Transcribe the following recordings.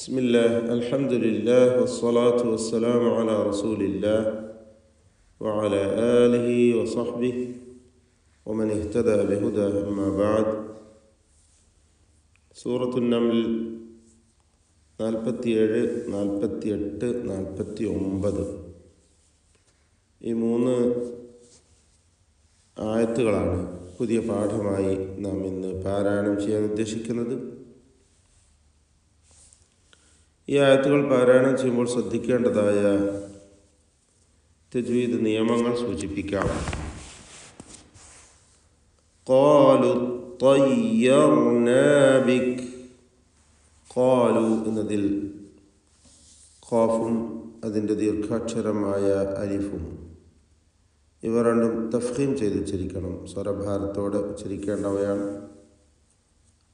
بسم الله الحمد لله والصلاة والسلام على رسول الله وعلى آله وصحبه ومن اهتدى بهداه أما بعد. സൂറത്തു നംൽ 47, 48, 49 ഈ 3 ആയത്തുകളാണ് പുതിയ പാഠമായി നാം ഇന്ന് പാരായണം ചെയ്യാൻ ഉദ്ദേശിക്കുന്നത്. ഈ ആയത്തുകൾ പാരായണം ചെയ്യുമ്പോൾ ശ്രദ്ധിക്കേണ്ടതായ തജ്വീദ് നിയമങ്ങൾ സൂചിപ്പിക്കാം. ഖാലു ത്വയ്യർനാ ബിക്. ഖാലു എന്നതിൽ ഖാഫും അതിൻ്റെ ദീർഘാക്ഷരമായ അലിഫും ഇവ രണ്ടും തഫ്ഖീം ചെയ്ത് ഉച്ചരിക്കണം. സ്വരഭാരത്തോടെ ഉച്ചരിക്കേണ്ടവയാണ്.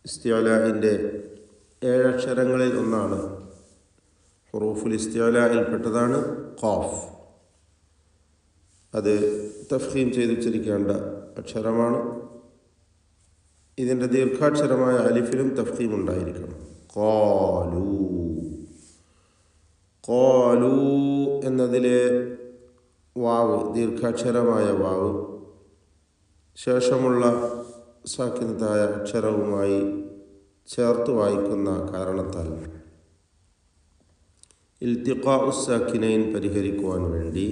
ഇസ്തിഅലാഇൻ്റെ 7 അക്ഷരങ്ങളിൽ ഒന്നാണ്. ഹുറൂഫുൽ ഇസ്തിഅലാഇൽപ്പെട്ടതാണ് ഖാഫ്. അത് തഫ്ഖീം ചെയ്ത് ഉച്ചരിക്കേണ്ട അക്ഷരമാണ്. ഇതിൻ്റെ ദീർഘാക്ഷരമായ അലിഫിലും തഫ്ഖീം ഉണ്ടായിരിക്കണം. ഖാലു. ഖാലു എന്നതിലെ വാവ്, ദീർഘാക്ഷരമായ വാവ് ശേഷമുള്ള സാക്കിനത്തായ അക്ഷരവുമായി ചേർത്ത് വായിക്കുന്ന കാരണത്താൽ ഇൽത്തിഖാഉ സാക്കിനൈൻ പരിഹരിക്കുവാൻ വേണ്ടി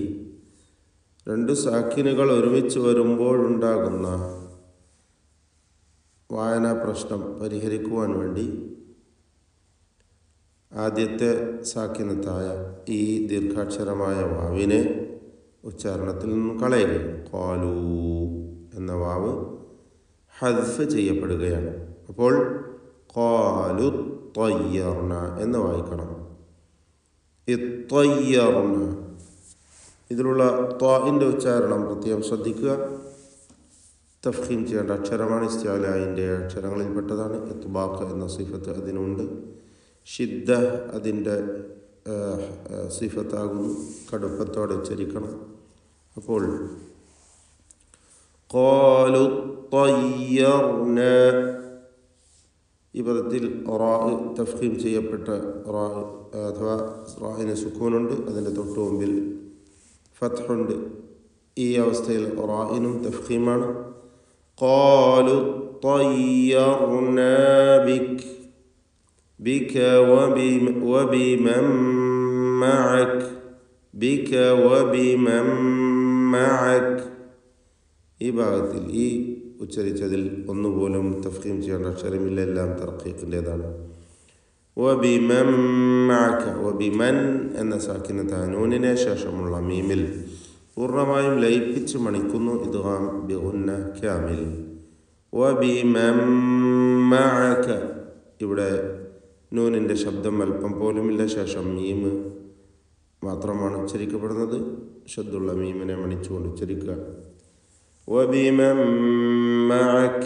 2 സാക്കിനുകൾ ഒരുമിച്ച് വരുമ്പോഴുണ്ടാകുന്ന വായനാ പ്രശ്നം പരിഹരിക്കുവാൻ വേണ്ടി ആദ്യത്തെ സാക്കിനത്തായ ഈ ദീർഘാക്ഷരമായ വാവിനെ ഉച്ചാരണത്തിൽ നിന്നും കളയുകയാണ്. ഖാലൂ എന്ന വാവ് ഹദ്ഫ് ചെയ്യപ്പെടുകയാണ്. അപ്പോൾ ഖാലു ത്വയ്യർന എന്ന് വായിക്കണം. ഇത്വയ്യർന, ഇതിലുള്ള ത്വാഇൻ്റെ ഉച്ചാരണം പ്രത്യേകം ശ്രദ്ധിക്കുക. തഫ്ഖീം ചെയ്യേണ്ട അക്ഷരമാണ്. ഇസ്തിഅലാഇൻ്റെ അക്ഷരങ്ങളിൽപ്പെട്ടതാണ്. ഇത്ബാഖ് എന്ന സിഫത്ത് അതിനുണ്ട്. ഷിദ്ദ അതിൻ്റെ സിഫത്താകുന്നു. കടുപ്പത്തോടെ ഉച്ചരിക്കണം. അപ്പോൾ ഖാലു ത്വയ്യർന, ഈ പദത്തിൽ റാ തഫ്ഖീം ചെയ്യപ്പെട്ട റാ അഥവാ റാഇന് സുക്കൂനുണ്ട്. അതിൻ്റെ തൊട്ടു മുമ്പിൽ ഫത്ഹുണ്ട്. ഈ അവസ്ഥയിൽ റാഇനും തഫ്ഖീമാണ്. ഖാലു ത്വയ്യർനാ ബിക് ബിക വബിമൻ മഅക് ബിക വബിമൻ മഅക്. ഈ ഭാഗത്തിൽ ഈ ഉച്ചരിച്ചതിൽ ഒന്നുപോലും തഫ്ഖീം ചെയ്യേണ്ട അക്ഷരമില്ല. എല്ലാം തർഖീഖിൻ്റേതാണ്. വബിമൻ മഅക, വബിമൻ എന്ന സാക്കിനത്തായ നൂനിനെ ശേഷമുള്ള മീമിൽ പൂർണ്ണമായും ലയിപ്പിച്ച് മണിക്കുന്നു. ഇദ്ഗാം ബിഗുന്ന കാമിൽ. വബിമൻ മഅക, ഇവിടെ നൂനിൻ്റെ ശബ്ദം അല്പം പോലുമില്ല. ശേഷം മീം മാത്രമാണ് ഉച്ചരിക്കപ്പെടുന്നത്. ശബ്ദുള്ള മീമിനെ മണിച്ചുകൊണ്ട് ഉച്ചരിക്കുക. وبمن معك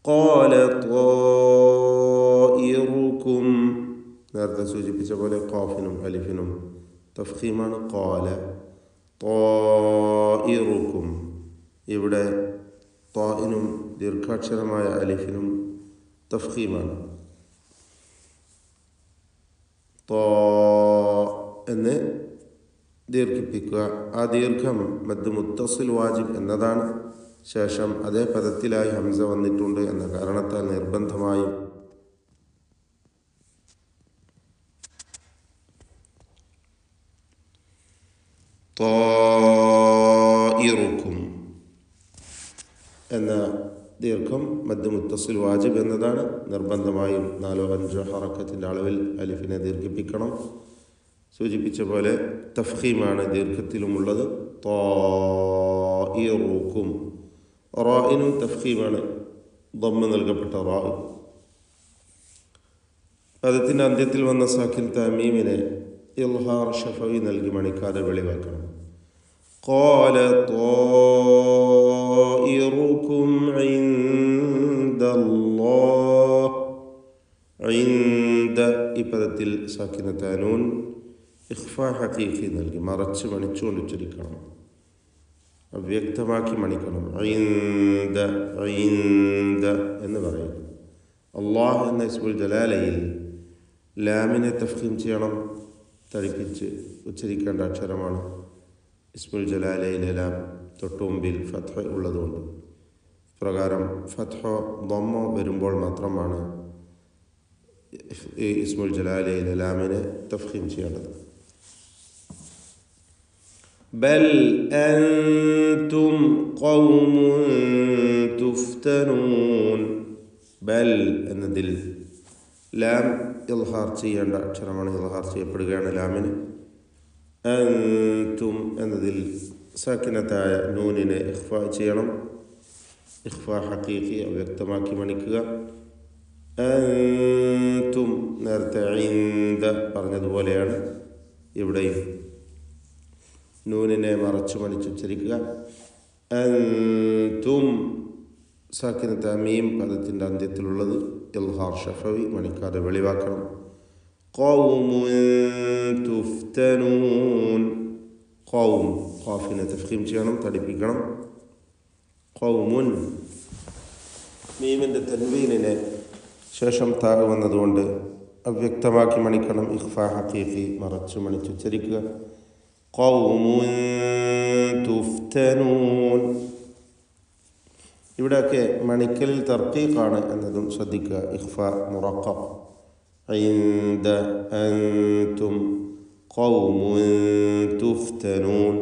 قال طائركم, നേരത്തെ സൂചിപ്പിച്ച പോലെ ഖാഫിനും അലിഫിനും തഫ്ഖീമാണ്. ഖാല طائركم, ഇവിടെ ത്വാഇനും ദീർഘാക്ഷരമായ അലിഫിനും തഫ്ഖീമാണ്. ത്വാ എന്ന് ദീർഘിപ്പിക്കുക. ആ ദീർഘം മദ് മുത്തസിൽ വാജിബ് എന്നതാണ്. ശേഷം അതേ പദത്തിലായി ഹംസ വന്നിട്ടുണ്ട് എന്ന കാരണത്താൽ നിർബന്ധമായും ത്വാഇറുക്കും എന്ന ദീർഘം മദ് മുത്തസിൽ വാജിബ് എന്നതാണ്. നിർബന്ധമായും 4-5 ഹറക്കത്തിൻ്റെ അളവിൽ അലിഫിനെ ദീർഘിപ്പിക്കണം. സൂചിപ്പിച്ച പോലെ തഫ്ഖീമാണ് ദീർഘത്തിലുമുള്ളത്. ത്വാഇറുക്കും. റാഇനും തഫ്ഖീമാണ്. ദമ്മ നൽകപ്പെട്ട റാ. പദത്തിൻ്റെ അന്ത്യത്തിൽ വന്ന സാക്കിൻ തമീമിനെ ഇൽഹാർ ഷഫവി നൽകി മണിക്കാതെ വെളിവാക്കണം. ഖാല ത്വാഇറുക്കും ഇൻദല്ലാഹ്. ഇൻദ, ഈ പദത്തിൽ സാക്കിനത്തായ നൂൻ ഇഖ്ഫാ ഹഖീഖി നൽകി മറച്ച് മണിച്ചുകൊണ്ട് ഉച്ചരിക്കണം. അവ്യക്തമാക്കി മണിക്കണം. ഐന്ദ എന്ന് പറയുന്നു. അള്ളാഹ് എന്ന ഇസ്മുൽ ജലാലയിൽ ലാമിനെ തഫ്ഖീം ചെയ്യണം, തടിപ്പിച്ച് ഉച്ചരിക്കേണ്ട അക്ഷരമാണ്. ഇസ്മുൽ ജലാലയിലെ ലാം തൊട്ടുമുമ്പിൽ ഫത്ഹ ഉള്ളതുകൊണ്ട് പ്രകാരം ഫത്ഹോ ദമ്മോ വരുമ്പോൾ മാത്രമാണ് ഈ ഇസ്മുൽ ജലാലയിലെ ലാമിനെ തഫ്ഖീം ചെയ്യേണ്ടത്. ബൽ അൻതും ഖൗമുൻ തുഫ്തനൂൻ. ബൽ എന്നതിൽ ലാം ഇൽഹാർ ചെയ്യേണ്ട അക്ഷരമാണ്, ഇൽഹാർ ചെയ്യപ്പെടുകയാണ് ലാമിന്. അൻതും എന്നതിൽ സാക്കിനത്തായ നൂനിനെ ഇഖ്ഫാ ചെയ്യണം. ഇഖ്ഫാ ഹഖീഖി വ്യക്തമാക്കി മണിക്കുക. അൻതും നേരത്തെ ഇൻദ പറഞ്ഞതുപോലെയാണ് ഇവിടെയും നൂനിനെ മറച്ചു മണിച്ചുച്ചരിക്കുക. അൻതും സാക്കിനത്തായ മീം പദത്തിൻ്റെ അന്ത്യത്തിലുള്ളത് ഇൽഹാർ ഷഫവി മണിക്കാതെ വെളിവാക്കണം. ഖൗമുൻ തുഫ്തനൂൻ. ഖൗം ഖാഫിനെ തഫ്ഖീം ചെയ്യണം, തടിപ്പിക്കണം. ഖൗമുൻ മീമിൻ്റെ തൻവീനിനെ ശേഷം താ വന്നതുകൊണ്ട് അവ്യക്തമാക്കി മണിക്കണം. ഇഖ്ഫാ ഹഖീഖി മറച്ചു മണിച്ചുച്ചരിക്കുക. ഖൗമുൻ തുഫ്തനൂൻ. ഇവിടെയൊക്കെ മണിക്കലിൽ തർക്കീഖാണ് എന്നതും ശ്രദ്ധിക്കുക. ഇഖ്ഫാ മുറഖഖ്. ഇൻദ അൻതും ഖൗമുൻ തുഫ്തനൂൻ.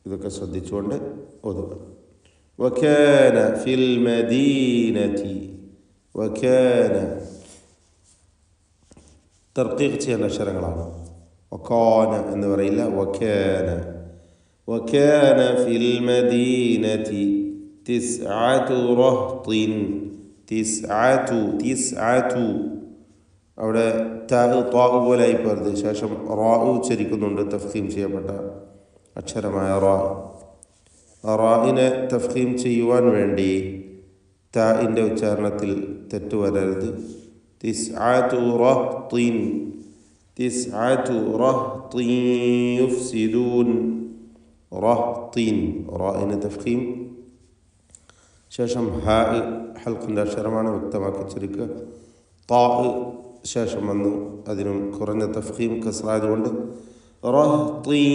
ഇതൊക്കെ ശ്രദ്ധിച്ചുകൊണ്ട് ഓതുക. വകാന ഫിൽ മദീനതി. വകാന തർക്കീഖ് ചെയ്യുന്ന അക്ഷരങ്ങളാണ്. വകാന എന്ന് പറയില്ല, വകാന. വകാന ഫിൽ മദീനതി തിസ്അതു റഹ്തിൻ. തിസ്അതു അവിടെ താവ് പോലെ ആയിപ്പോരുത്. ശേഷം റാ ഉച്ചരിക്കുന്നുണ്ട്, തഫ്ഖീം ചെയ്യപ്പെട്ട അക്ഷരമായ റാ. റാഇനെ തഫ്ഖീം ചെയ്യുവാൻ വേണ്ടി താഇൻ്റെ ഉച്ചാരണത്തിൽ തെറ്റുവരരുത്. തിസ്അതു റഹ്തിൻ. തിസ്അതു റഹ്തിൻ യുഫ്സിദൂൻ. റഹ്തിൻ റാഇനെ തഫ്ഖീം. ശേഷം ഹാ ഹൽക്കിൻ്റെ അക്ഷരമാണ്, വ്യക്തമാക്കി ഉച്ചരിക്കുക. താ ശേഷം വന്നു, അതിനും കുറഞ്ഞ തഫ്ഖീം കസ്റായതുകൊണ്ട് റഹ്തിൻ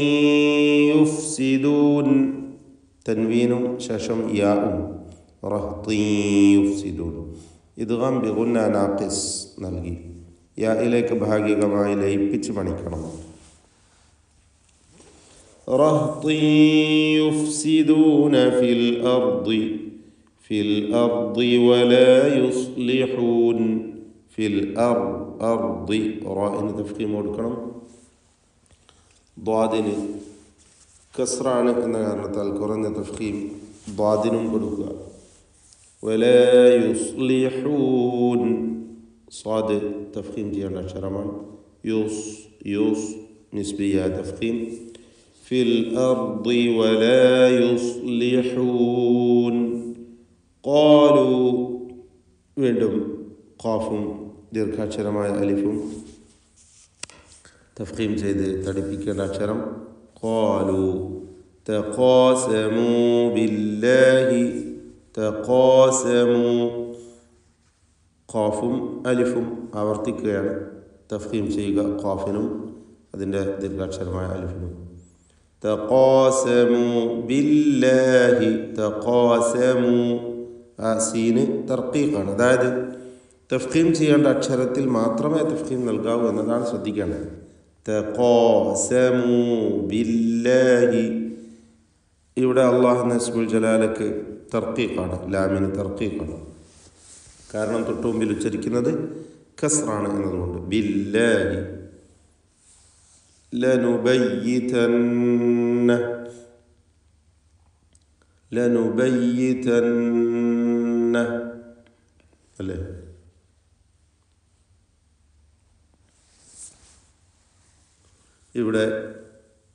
യുഫ്സിദൂൻ. തൻവീനും ശേഷം യാഉം. റഹ്തിൻ യുഫ്സിദൂൻ. ഇദ്ഗാം ബിഗുന്ന നാഖിസ് നൽകി യായിലേക്ക് ഭാഗികമായി ലയിപ്പിച്ച് മണിക്കണം. റഹ്തിൻ യുഫ്സിദൂന ഫിൽ അർദി. ഫിൽ അർദി വലാ യുസ്ലിഹൂൻ. ഫിൽ അർദി റാഇന് തഫ്ഖീം കൊടുക്കണം. ദ്വാദിന് കസ്റാണ് എന്ന കാരണത്താൽ കുറഞ്ഞ തഫ്ഖീം ദ്വാദിനും കൊടുക്കുക. വലാ യുസ്ലിഹൂൻ. സ്വാദ് തഫ്ഖീം ചെയ്യേണ്ട അക്ഷരമാണ്. യൂസ് നിസ്ബിയ തഫ്ഖീം. ഫിൽ അർദി വലാ യുസ്ലിഹൂൻ. ഖാലു വീണ്ടും ഖാഫും ദീർഘാക്ഷരമായ അലിഫും തഫ്ഖീം ചെയ്ത് തടിപ്പിക്കേണ്ട അക്ഷരം. ഖാലു തഖാസമൂ ബില്ലാഹി. തഖാസമൂ ഖാഫും അലിഫും ആവർത്തിക്കുകയാണ്, തഫ്ഖീം ചെയ്യുക ഖാഫിനും അതിൻ്റെ ദീർഘാക്ഷരമായ അലിഫിനും. തഖാസമൂ ബില്ലാഹി. തഖാസമൂ ആ സീന് തർക്കീഖാണ്, അതായത് തഫ്ഖീം ചെയ്യേണ്ട അക്ഷരത്തിൽ മാത്രമേ തഫ്ഖീം നൽകാവൂ എന്നതാണ് ശ്രദ്ധിക്കേണ്ടത്. തഖാസമൂ ബില്ലാഹി. ഇവിടെ അല്ലാഹു ഇസ്മുൽ ജലാലക്ക് തർക്കീഖാണ്, ലാമിന് തർക്കീഖാണ്. കാരണം തൊട്ടു മുമ്പിൽ ഉച്ചരിക്കുന്നത് കസ്റാണ് എന്നതുകൊണ്ട്. ബില്ലാഹി. ലനുബയ്യിതന്ന. ലനുബയ്യിതന്ന അല്ലേ? ഇവിടെ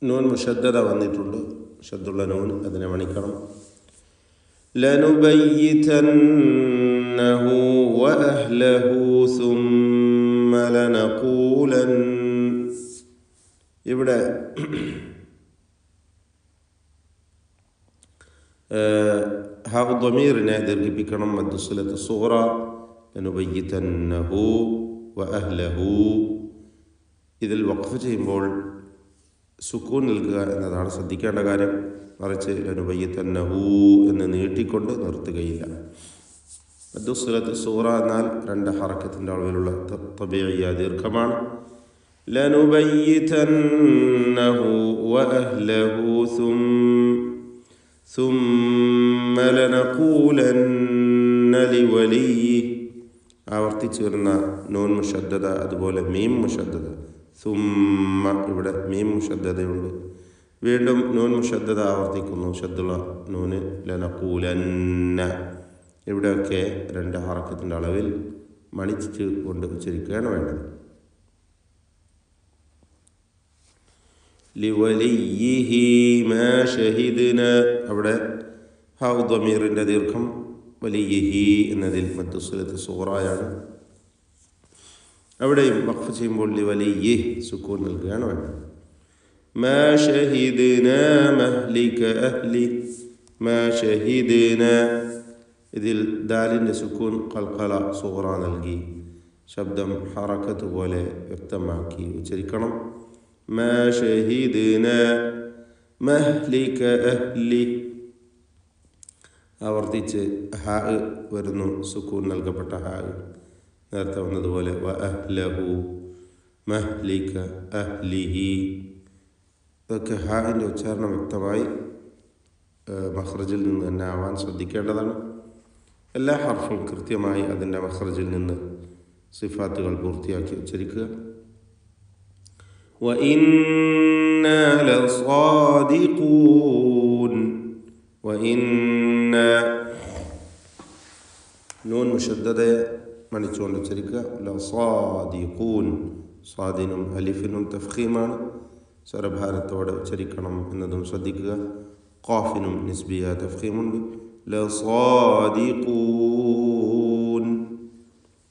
നൂൻ മുഷദ്ദദ വന്നിട്ടുണ്ട്, ഷദ്ദുള്ള നൂൻ, അതിനെ മണിക്കണം. ലനുബയ്യിതന്നഹു വഅഹ്ലഹു സുമ്മ ലനഖൂലൻ. ഇവിടെ ഹാഉ ളമീറിനെ ദീർഘിപ്പിക്കണം. മദ്ദുസ്വലത്ത് സുഗ്റ. ലനുബയ്യിതന്നഹു വഅഹ്ലഹു. ഇതിൽ വഖഫ് ചെയ്യുമ്പോൾ സുക്കൂൻ നൽകുക എന്നതാണ് ശ്രദ്ധിക്കേണ്ട കാര്യം. മറിച്ച് ലനുബയ്യിതന്നഹു എന്ന് നീട്ടിക്കൊണ്ട് നിർത്തുകയില്ല. മദ്ദുസ്സിലത്ത് സൂറ എന്നാൽ 2 ഹറക്കത്തിൻ്റെ അളവിലുള്ള തബീഇയ ദീർഘമാണ്. ലനുബയ്യിതന്നഹു വഅഹ്ലഹു സുമ്മ ലനഖൂലന്ന ലിവലിയ്യിഹി. ആവർത്തിച്ചു വരുന്ന നൂൻ മുഷദ്ദദ, അതുപോലെ മീം മുഷദ്ദദ. സുമ്മ, ഇവിടെ മീം മുഷദ്ദദയുണ്ട്. വീണ്ടും നൂൻ മുഷദ്ദദ ആവർത്തിക്കുന്നു, ഷദ്ദുള്ള നൂന്. ലനഖൂലന്ന, ഇവിടെയൊക്കെ 2 ഹറക്കത്തിൻ്റെ അളവിൽ മണിച്ച് കൊണ്ട് ഉച്ചരിക്കുകയാണ് വേണ്ടത്. ലിവലിയ്യിഹി മാ ഷഹിദ്ന, അവിടെ ഹൗ ദ്വമീറിൻ്റെ ദീർഘം വലിയ്യിഹി എന്നതിൽ മദ്ദുസ്സിലത്ത് സൂറയാണ്. അവിടെയും വഖഫ് ചെയ്യുമ്പോൾ ലിവലിയ്യിഹി സുക്കൂൻ നൽകുകയാണ് വേണ്ടത്. മാ ഷഹിദ്ന മഹ്ലിക അഹ്ലി, മാ ഷഹിദ്ന, ഇതിൽ ദാലിൻ്റെ സുക്കൂൻ ഖൽഖല സൂറ നൽകി ശബ്ദം ഹറക്കത്ത് പോലെ വ്യക്തമാക്കി ഉച്ചരിക്കണം. മാ ഷഹിദ്ന മഹ്ലിക അഹ്ലി, ആവർത്തിച്ച് ഹാ വരുന്നു, സുക്കൂൻ നൽകപ്പെട്ട ഹാ, നേരത്തെ വന്നതുപോലെ. വഅഹ്ലഹു മഹ്ലിക അഹ്ലിഹി, ഇതൊക്കെ ഹാഇൻ്റെ ഉച്ചാരണം വ്യക്തമായി മഖ്റജിൽ നിന്ന് തന്നെ ആവാൻ ശ്രദ്ധിക്കേണ്ടതാണ്. എല്ലാ ഹർഫും കൃത്യമായി അതിൻ്റെ മഖ്റജിൽ നിന്ന് സിഫാത്തുകൾ പൂർത്തിയാക്കി ഉച്ചരിക്കുക. വഇന്നാ ലസാദിഖൂൻ, വഇന്നാ നൂൻ മുഷദ്ദദയെ മണിച്ചുകൊണ്ട് ഉച്ചരിക്കുക. ലസാദിഖൂൻ, സ്വാദിനും അലിഫിനും തഫ്ഖീമാണ്, സ്വരഭാരത്തോടെ ഉച്ചരിക്കണം എന്നതും ശ്രദ്ധിക്കുക. ഖാഫിനും നിസ്ബിയ തഫ്ഖീമുണ്ട്. ലസാദിഖൂൻ.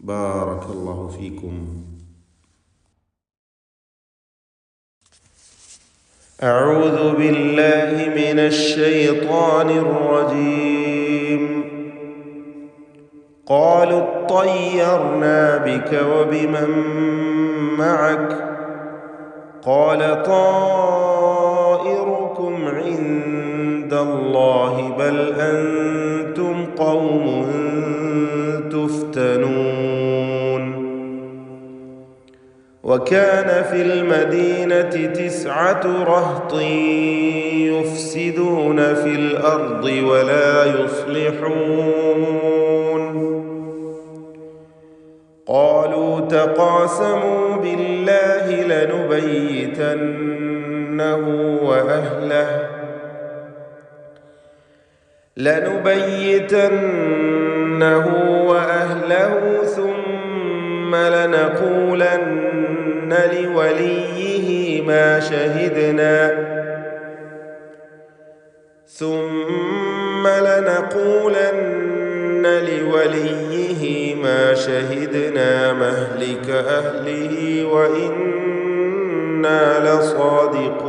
ബാറകല്ലാഹു ഫീക്കും. أعوذ بالله من الشيطان الرجيم. قالوا اطيرنا بك وبمن معك قال طائركم عند الله بل أنتم قوم تفتنون. وكان في المدينة 9 رهط يفسدون في الأرض ولا يصلحون. قالوا تقاسموا بالله لنبيتنه وأهله ثم لنقولن لوليه ما شهدنا مهلك أهله وإنا لصادقون.